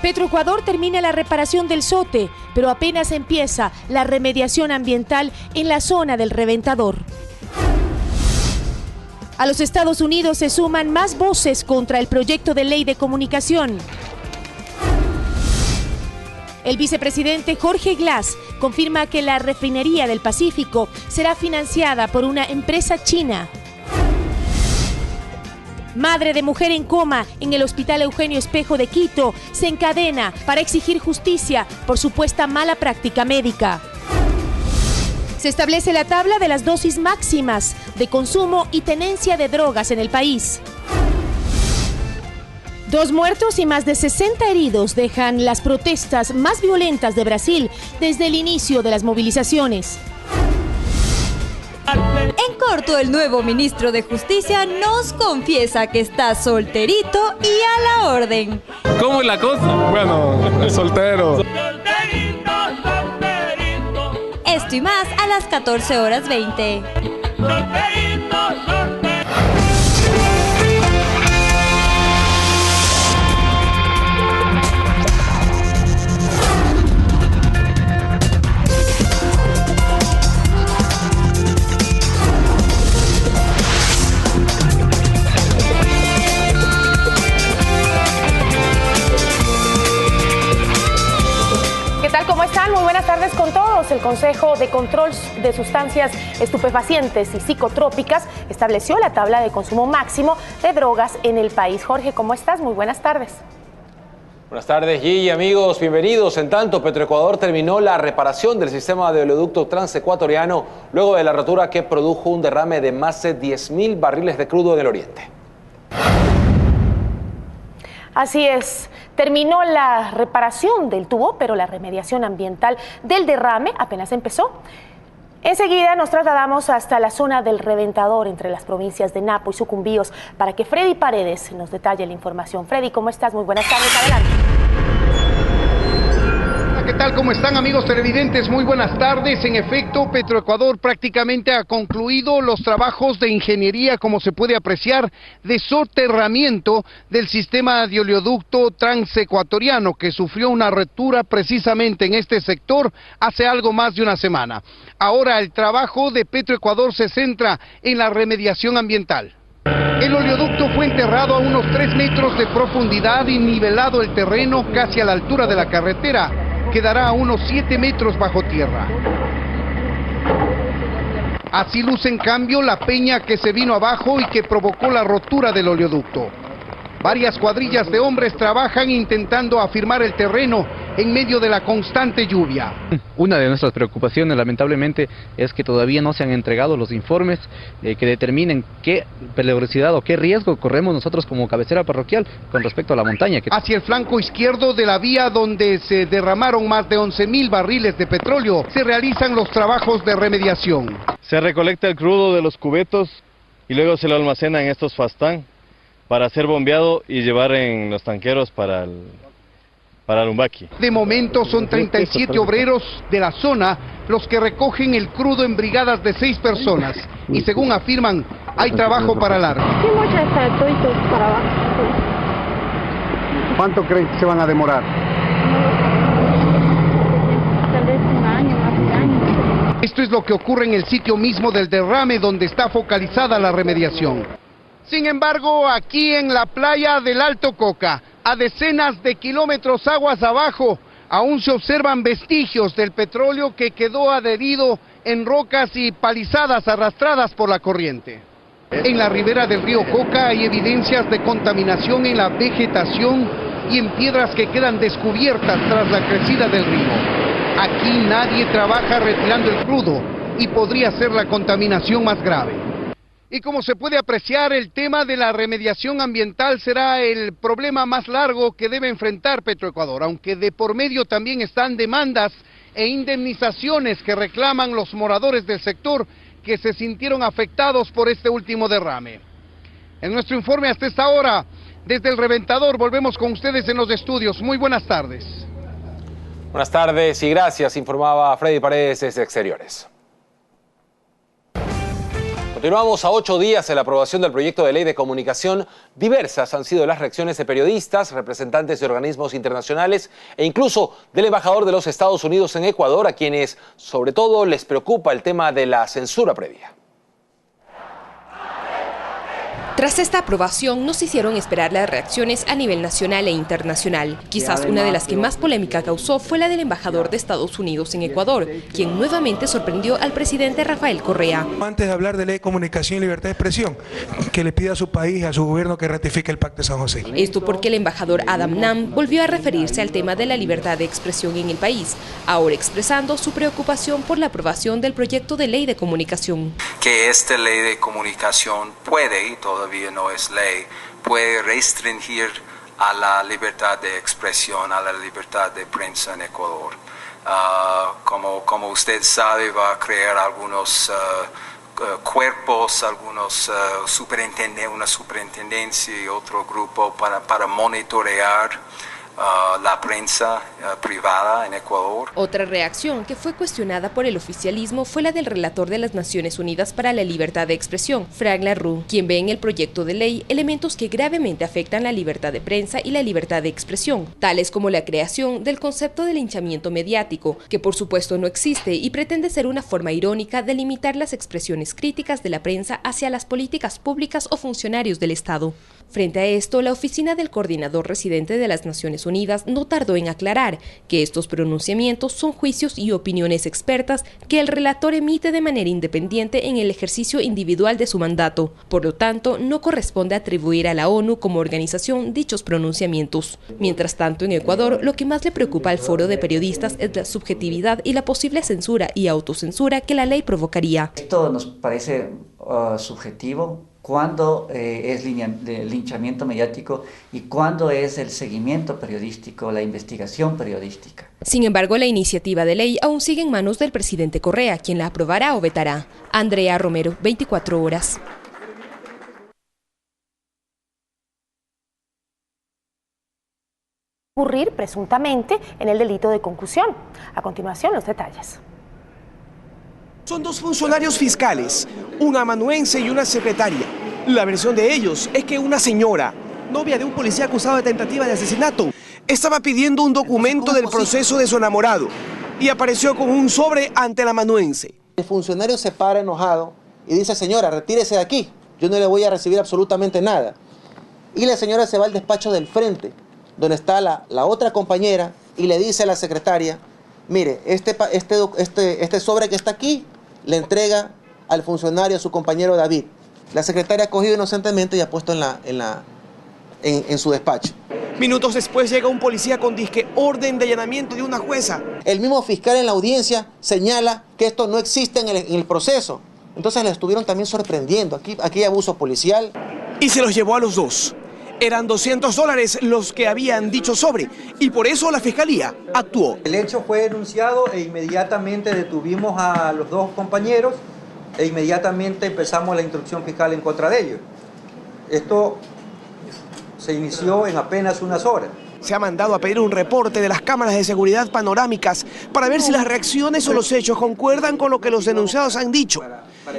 Petroecuador termina la reparación del Sote, pero apenas empieza la remediación ambiental en la zona del Reventador. A los Estados Unidos se suman más voces contra el proyecto de ley de comunicación. El vicepresidente Jorge Glass confirma que la refinería del Pacífico será financiada por una empresa china. Madre de mujer en coma en el Hospital Eugenio Espejo de Quito se encadena para exigir justicia por supuesta mala práctica médica. Se establece la tabla de las dosis máximas de consumo y tenencia de drogas en el país. 2 muertos y más de 60 heridos dejan las protestas más violentas de Brasil desde el inicio de las movilizaciones. En corto, el nuevo ministro de Justicia nos confiesa que está solterito y a la orden. ¿Cómo es la cosa? Bueno, soltero. Esto y más a las 14:20. ¿Cómo están? Muy buenas tardes con todos. El Consejo de Control de Sustancias Estupefacientes y Psicotrópicas estableció la tabla de consumo máximo de drogas en el país. Jorge, ¿cómo estás? Muy buenas tardes. Buenas tardes, Gigi, amigos, bienvenidos. En tanto, Petroecuador terminó la reparación del sistema de oleoducto transecuatoriano luego de la rotura que produjo un derrame de más de 10.000 barriles de crudo en el oriente. Así es, terminó la reparación del tubo, pero la remediación ambiental del derrame apenas empezó. Enseguida nos trasladamos hasta la zona del Reventador entre las provincias de Napo y Sucumbíos para que Freddy Paredes nos detalle la información. Freddy, ¿cómo estás? Muy buenas tardes, adelante. ¿Qué tal? ¿Cómo están, amigos televidentes? Muy buenas tardes. En efecto, Petroecuador prácticamente ha concluido los trabajos de ingeniería, como se puede apreciar, de soterramiento del sistema de oleoducto transecuatoriano, que sufrió una ruptura precisamente en este sector hace algo más de una semana. Ahora el trabajo de Petroecuador se centra en la remediación ambiental. El oleoducto fue enterrado a unos 3 metros de profundidad y nivelado el terreno casi a la altura de la carretera. Quedará a unos 7 metros bajo tierra. Así luce en cambio la peña que se vino abajo y que provocó la rotura del oleoducto. Varias cuadrillas de hombres trabajan intentando afirmar el terreno en medio de la constante lluvia. Una de nuestras preocupaciones, lamentablemente, es que todavía no se han entregado los informes que determinen qué peligrosidad o qué riesgo corremos nosotros como cabecera parroquial con respecto a la montaña. Hacia el flanco izquierdo de la vía donde se derramaron más de 11.000 barriles de petróleo, se realizan los trabajos de remediación. Se recolecta el crudo de los cubetos y luego se lo almacena en estos fastán para ser bombeado y llevar en los tanqueros para Lumbaqui. De momento son 37 obreros de la zona los que recogen el crudo en brigadas de 6 personas y según afirman hay trabajo para largo. ¿Cuánto creen que se van a demorar? Tal vez un año, más de un año. Esto es lo que ocurre en el sitio mismo del derrame donde está focalizada la remediación. Sin embargo, aquí en la playa del Alto Coca, a decenas de kilómetros aguas abajo, aún se observan vestigios del petróleo que quedó adherido en rocas y palizadas arrastradas por la corriente. En la ribera del río Coca hay evidencias de contaminación en la vegetación y en piedras que quedan descubiertas tras la crecida del río. Aquí nadie trabaja retirando el crudo y podría ser la contaminación más grave. Y como se puede apreciar, el tema de la remediación ambiental será el problema más largo que debe enfrentar Petroecuador, aunque de por medio también están demandas e indemnizaciones que reclaman los moradores del sector que se sintieron afectados por este último derrame. En nuestro informe hasta esta hora, desde el Reventador, volvemos con ustedes en los estudios. Muy buenas tardes. Buenas tardes y gracias, informaba Freddy Paredes desde Exteriores. Continuamos a 8 días de la aprobación del proyecto de ley de comunicación. Diversas han sido las reacciones de periodistas, representantes de organismos internacionales e incluso del embajador de los Estados Unidos en Ecuador, a quienes sobre todo les preocupa el tema de la censura previa. Tras esta aprobación, no se hicieron esperar las reacciones a nivel nacional e internacional. Quizás una de las que más polémica causó fue la del embajador de Estados Unidos en Ecuador, quien nuevamente sorprendió al presidente Rafael Correa. Antes de hablar de ley de comunicación y libertad de expresión, que le pida a su país, a su gobierno, que ratifique el Pacto de San José. Esto porque el embajador Adam Nam volvió a referirse al tema de la libertad de expresión en el país, ahora expresando su preocupación por la aprobación del proyecto de ley de comunicación. Que esta ley de comunicación puede, y todavía no es ley, puede restringir a la libertad de expresión, a la libertad de prensa en Ecuador. Como usted sabe, va a crear algunos cuerpos, algunos una superintendencia y otro grupo para monitorear la prensa privada en Ecuador. Otra reacción que fue cuestionada por el oficialismo fue la del relator de las Naciones Unidas para la Libertad de Expresión, Frank LaRue, quien ve en el proyecto de ley elementos que gravemente afectan la libertad de prensa y la libertad de expresión, tales como la creación del concepto de linchamiento mediático, que por supuesto no existe y pretende ser una forma irónica de limitar las expresiones críticas de la prensa hacia las políticas públicas o funcionarios del Estado. Frente a esto, la oficina del coordinador residente de las Naciones Unidas no tardó en aclarar que estos pronunciamientos son juicios y opiniones expertas que el relator emite de manera independiente en el ejercicio individual de su mandato. Por lo tanto, no corresponde atribuir a la ONU como organización dichos pronunciamientos. Mientras tanto, en Ecuador, lo que más le preocupa al foro de periodistas es la subjetividad y la posible censura y autocensura que la ley provocaría. Esto nos parece subjetivo. ¿Cuándo es linchamiento mediático y cuándo es el seguimiento periodístico, la investigación periodística? Sin embargo, la iniciativa de ley aún sigue en manos del presidente Correa, quien la aprobará o vetará. Andrea Romero, 24 horas. Ocurrir presuntamente en el delito de concusión. A continuación, los detalles. Son dos funcionarios fiscales, un amanuense y una secretaria. La versión de ellos es que una señora, novia de un policía acusado de tentativa de asesinato, estaba pidiendo un documento del proceso de su enamorado y apareció con un sobre ante el amanuense. El funcionario se para enojado y dice: señora, retírese de aquí, yo no le voy a recibir absolutamente nada. Y la señora se va al despacho del frente, donde está la otra compañera, y le dice a la secretaria: mire, este sobre que está aquí, le entrega al funcionario, a su compañero David. La secretaria ha cogido inocentemente y ha puesto en su despacho. Minutos después llega un policía con disque orden de allanamiento de una jueza. El mismo fiscal en la audiencia señala que esto no existe en el proceso. Entonces le estuvieron también sorprendiendo. Aquí hay abuso policial. Y se los llevó a los dos. Eran $200 los que habían dicho sobre, y por eso la fiscalía actuó. El hecho fue denunciado e inmediatamente detuvimos a los dos compañeros e inmediatamente empezamos la instrucción fiscal en contra de ellos. Esto se inició en apenas unas horas. Se ha mandado a pedir un reporte de las cámaras de seguridad panorámicas para ver si las reacciones o los hechos concuerdan con lo que los denunciados han dicho.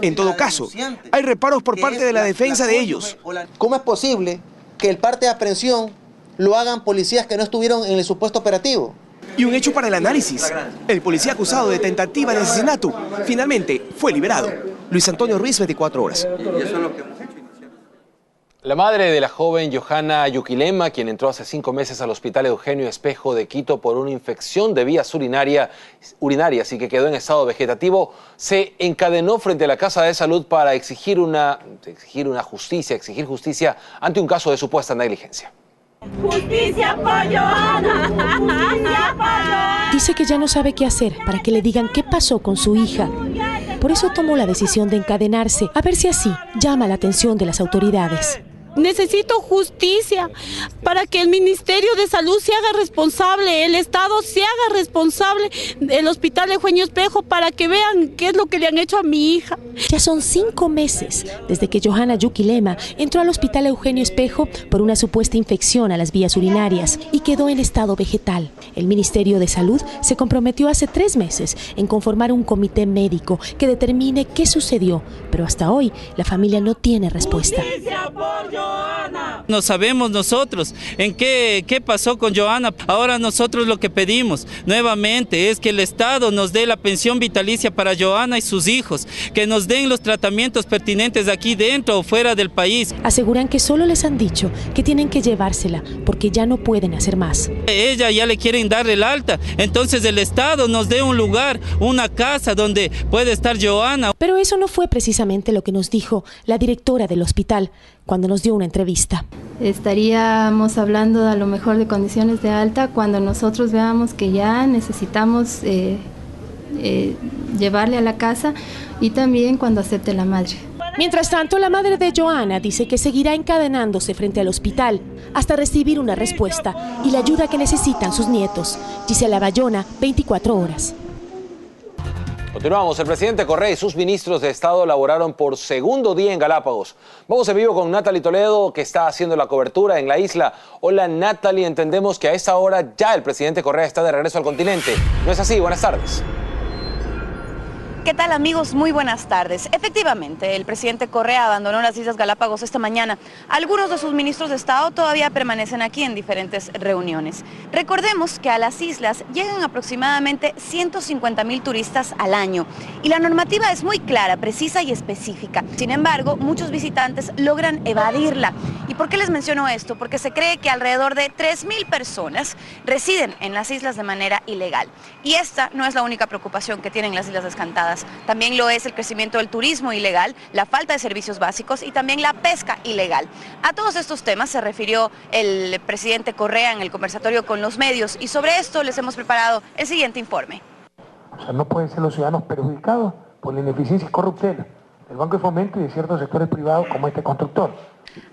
En todo caso, hay reparos por parte de la defensa de ellos. ¿Cómo es posible que el parte de aprehensión lo hagan policías que no estuvieron en el supuesto operativo? Y un hecho para el análisis. El policía acusado de tentativa de asesinato finalmente fue liberado. Luis Antonio Ruiz, 24 horas. La madre de la joven Johanna Yuquilema, quien entró hace 5 meses al Hospital Eugenio Espejo de Quito por una infección de vías urinarias y que quedó en estado vegetativo, se encadenó frente a la Casa de Salud para exigir justicia ante un caso de supuesta negligencia. ¡Justicia por Johanna! ¡Justicia por Johanna! Dice que ya no sabe qué hacer para que le digan qué pasó con su hija. Por eso tomó la decisión de encadenarse, a ver si así llama la atención de las autoridades. Necesito justicia para que el Ministerio de Salud se haga responsable, el Estado se haga responsable del Hospital Eugenio Espejo para que vean qué es lo que le han hecho a mi hija. Ya son 5 meses desde que Johanna Yuquilema entró al Hospital Eugenio Espejo por una supuesta infección a las vías urinarias y quedó en estado vegetal. El Ministerio de Salud se comprometió hace 3 meses en conformar un comité médico que determine qué sucedió, pero hasta hoy la familia no tiene respuesta. No sabemos nosotros en qué pasó con Johanna. Ahora nosotros lo que pedimos nuevamente es que el Estado nos dé la pensión vitalicia para Johanna y sus hijos, que nos den los tratamientos pertinentes aquí dentro o fuera del país. Aseguran que solo les han dicho que tienen que llevársela porque ya no pueden hacer más. Ella ya le quieren dar el alta, entonces el Estado nos dé un lugar, una casa donde puede estar Johanna. Pero eso no fue precisamente lo que nos dijo la directora del hospital cuando nos dio una entrevista. Estaríamos hablando a lo mejor de condiciones de alta cuando nosotros veamos que ya necesitamos llevarle a la casa y también cuando acepte la madre. Mientras tanto, la madre de Johanna dice que seguirá encadenándose frente al hospital hasta recibir una respuesta y la ayuda que necesitan sus nietos. Gisela Bayona, 24 horas. Continuamos. El presidente Correa y sus ministros de Estado laboraron por segundo día en Galápagos. Vamos en vivo con Natalie Toledo, que está haciendo la cobertura en la isla. Hola Natalie, entendemos que a esta hora ya el presidente Correa está de regreso al continente. ¿No es así? Buenas tardes. ¿Qué tal, amigos? Muy buenas tardes. Efectivamente, el presidente Correa abandonó las Islas Galápagos esta mañana. Algunos de sus ministros de Estado todavía permanecen aquí en diferentes reuniones. Recordemos que a las islas llegan aproximadamente 150,000 turistas al año y la normativa es muy clara, precisa y específica. Sin embargo, muchos visitantes logran evadirla. ¿Y por qué les menciono esto? Porque se cree que alrededor de 3,000 personas residen en las islas de manera ilegal. Y esta no es la única preocupación que tienen las Islas Encantadas. También lo es el crecimiento del turismo ilegal, la falta de servicios básicos y también la pesca ilegal. A todos estos temas se refirió el presidente Correa en el conversatorio con los medios y sobre esto les hemos preparado el siguiente informe. O sea, no pueden ser los ciudadanos perjudicados por la ineficiencia y corruptela del Banco de Fomento y de ciertos sectores privados como este constructor.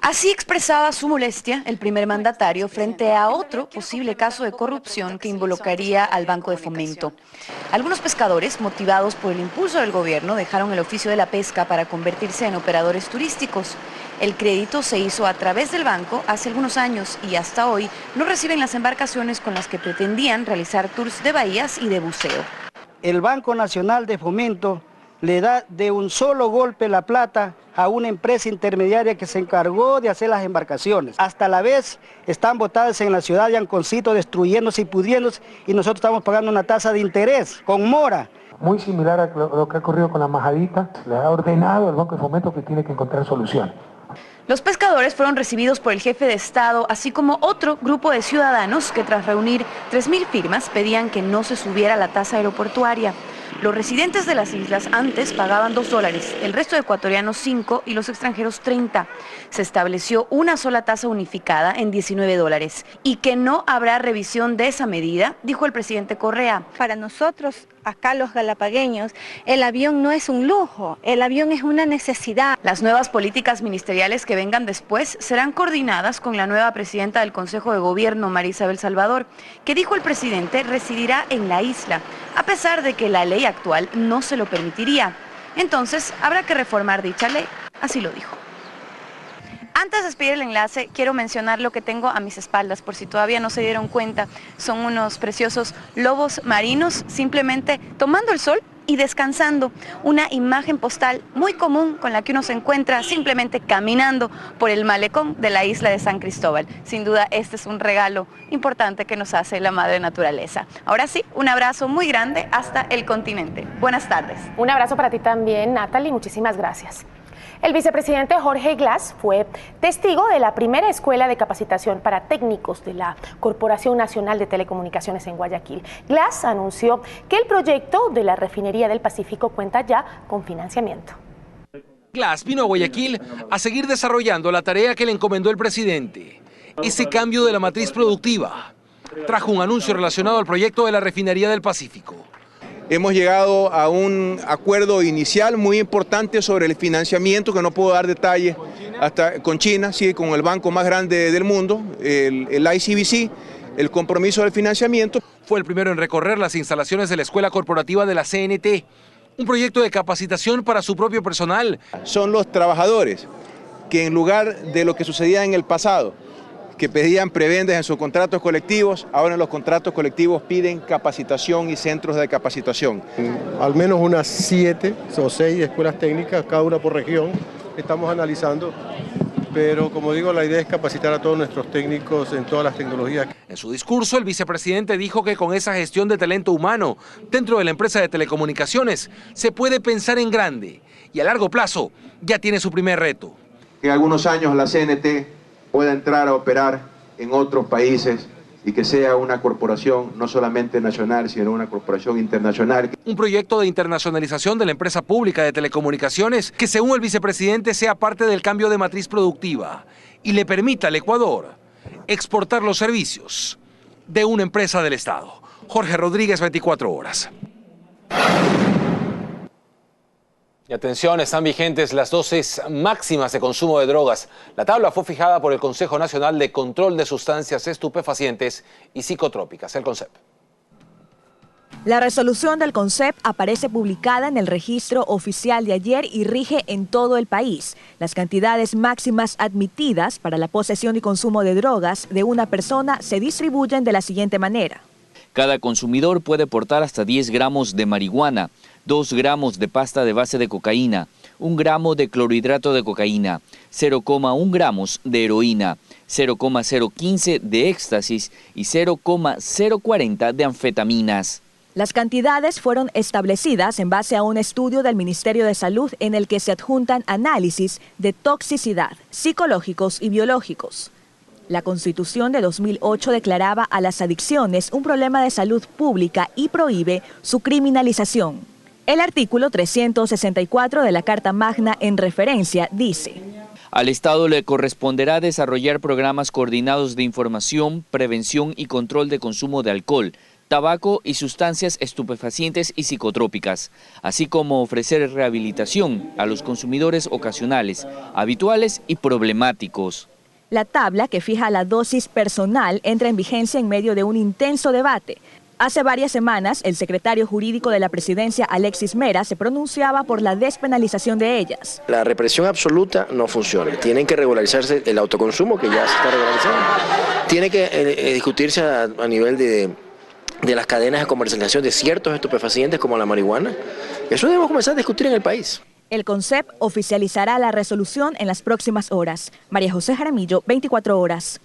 Así expresaba su molestia el primer mandatario frente a otro posible caso de corrupción que involucraría al Banco de Fomento. Algunos pescadores, motivados por el impulso del gobierno, dejaron el oficio de la pesca para convertirse en operadores turísticos. El crédito se hizo a través del banco hace algunos años y hasta hoy no reciben las embarcaciones con las que pretendían realizar tours de bahías y de buceo. El Banco Nacional de Fomento le da de un solo golpe la plata a una empresa intermediaria que se encargó de hacer las embarcaciones. Hasta la vez están botadas en la ciudad de Anconcito, destruyéndose y pudriéndose, y nosotros estamos pagando una tasa de interés con mora. Muy similar a lo que ha ocurrido con la majadita, le ha ordenado al Banco de Fomento que tiene que encontrar soluciones. Los pescadores fueron recibidos por el jefe de Estado, así como otro grupo de ciudadanos que tras reunir 3,000 firmas pedían que no se subiera la tasa aeroportuaria. Los residentes de las islas antes pagaban $2, el resto de ecuatorianos 5 y los extranjeros 30. Se estableció una sola tasa unificada en $19 y que no habrá revisión de esa medida, dijo el presidente Correa. Para nosotros, acá los galapagueños, el avión no es un lujo, el avión es una necesidad. Las nuevas políticas ministeriales que vengan después serán coordinadas con la nueva presidenta del Consejo de Gobierno, María Isabel Salvador, que dijo el presidente residirá en la isla, a pesar de que la ley actual no se lo permitiría. Entonces, habrá que reformar dicha ley, así lo dijo. Antes de despedir el enlace, quiero mencionar lo que tengo a mis espaldas, por si todavía no se dieron cuenta. Son unos preciosos lobos marinos, simplemente tomando el sol y descansando. Una imagen postal muy común con la que uno se encuentra simplemente caminando por el malecón de la isla de San Cristóbal. Sin duda, este es un regalo importante que nos hace la madre naturaleza. Ahora sí, un abrazo muy grande hasta el continente. Buenas tardes. Un abrazo para ti también, Natalie, muchísimas gracias. El vicepresidente Jorge Glass fue testigo de la primera escuela de capacitación para técnicos de la Corporación Nacional de Telecomunicaciones en Guayaquil. Glass anunció que el proyecto de la refinería del Pacífico cuenta ya con financiamiento. Glass vino a Guayaquil a seguir desarrollando la tarea que le encomendó el presidente, ese cambio de la matriz productiva. Trajo un anuncio relacionado al proyecto de la refinería del Pacífico. Hemos llegado a un acuerdo inicial muy importante sobre el financiamiento, que no puedo dar detalles, hasta con China, sí, con el banco más grande del mundo, el ICBC, el compromiso del financiamiento. Fue el primero en recorrer las instalaciones de la Escuela Corporativa de la CNT, un proyecto de capacitación para su propio personal. Son los trabajadores que en lugar de lo que sucedía en el pasado, que pedían prebendas en sus contratos colectivos, ahora en los contratos colectivos piden capacitación y centros de capacitación. Al menos unas 7 o 6 escuelas técnicas, cada una por región, estamos analizando, pero como digo, la idea es capacitar a todos nuestros técnicos en todas las tecnologías. En su discurso, el vicepresidente dijo que con esa gestión de talento humano dentro de la empresa de telecomunicaciones se puede pensar en grande y a largo plazo ya tiene su primer reto. En algunos años la CNT pueda entrar a operar en otros países y que sea una corporación no solamente nacional, sino una corporación internacional. Un proyecto de internacionalización de la empresa pública de telecomunicaciones que, según el vicepresidente, sea parte del cambio de matriz productiva y le permita al Ecuador exportar los servicios de una empresa del Estado. Jorge Rodríguez, 24 horas. Y atención, están vigentes las dosis máximas de consumo de drogas. La tabla fue fijada por el Consejo Nacional de Control de Sustancias Estupefacientes y Psicotrópicas, el CONSEP. La resolución del CONSEP aparece publicada en el registro oficial de ayer y rige en todo el país. Las cantidades máximas admitidas para la posesión y consumo de drogas de una persona se distribuyen de la siguiente manera. Cada consumidor puede portar hasta 10 gramos de marihuana, 2 gramos de pasta de base de cocaína, 1 gramo de clorhidrato de cocaína, 0,1 gramos de heroína, 0,015 de éxtasis y 0,040 de anfetaminas. Las cantidades fueron establecidas en base a un estudio del Ministerio de Salud en el que se adjuntan análisis de toxicidad, psicológicos y biológicos. La Constitución de 2008 declaraba a las adicciones un problema de salud pública y prohíbe su criminalización. El artículo 364 de la Carta Magna en referencia dice: al Estado le corresponderá desarrollar programas coordinados de información, prevención y control de consumo de alcohol, tabaco y sustancias estupefacientes y psicotrópicas, así como ofrecer rehabilitación a los consumidores ocasionales, habituales y problemáticos. La tabla que fija la dosis personal entra en vigencia en medio de un intenso debate. Hace varias semanas, el secretario jurídico de la presidencia, Alexis Mera, se pronunciaba por la despenalización de ellas. La represión absoluta no funciona. Tienen que regularizarse el autoconsumo, que ya se está regularizando. Tiene que discutirse a nivel de las cadenas de comercialización de ciertos estupefacientes como la marihuana. Eso debemos comenzar a discutir en el país. El CONSEP oficializará la resolución en las próximas horas. María José Jaramillo, 24 horas.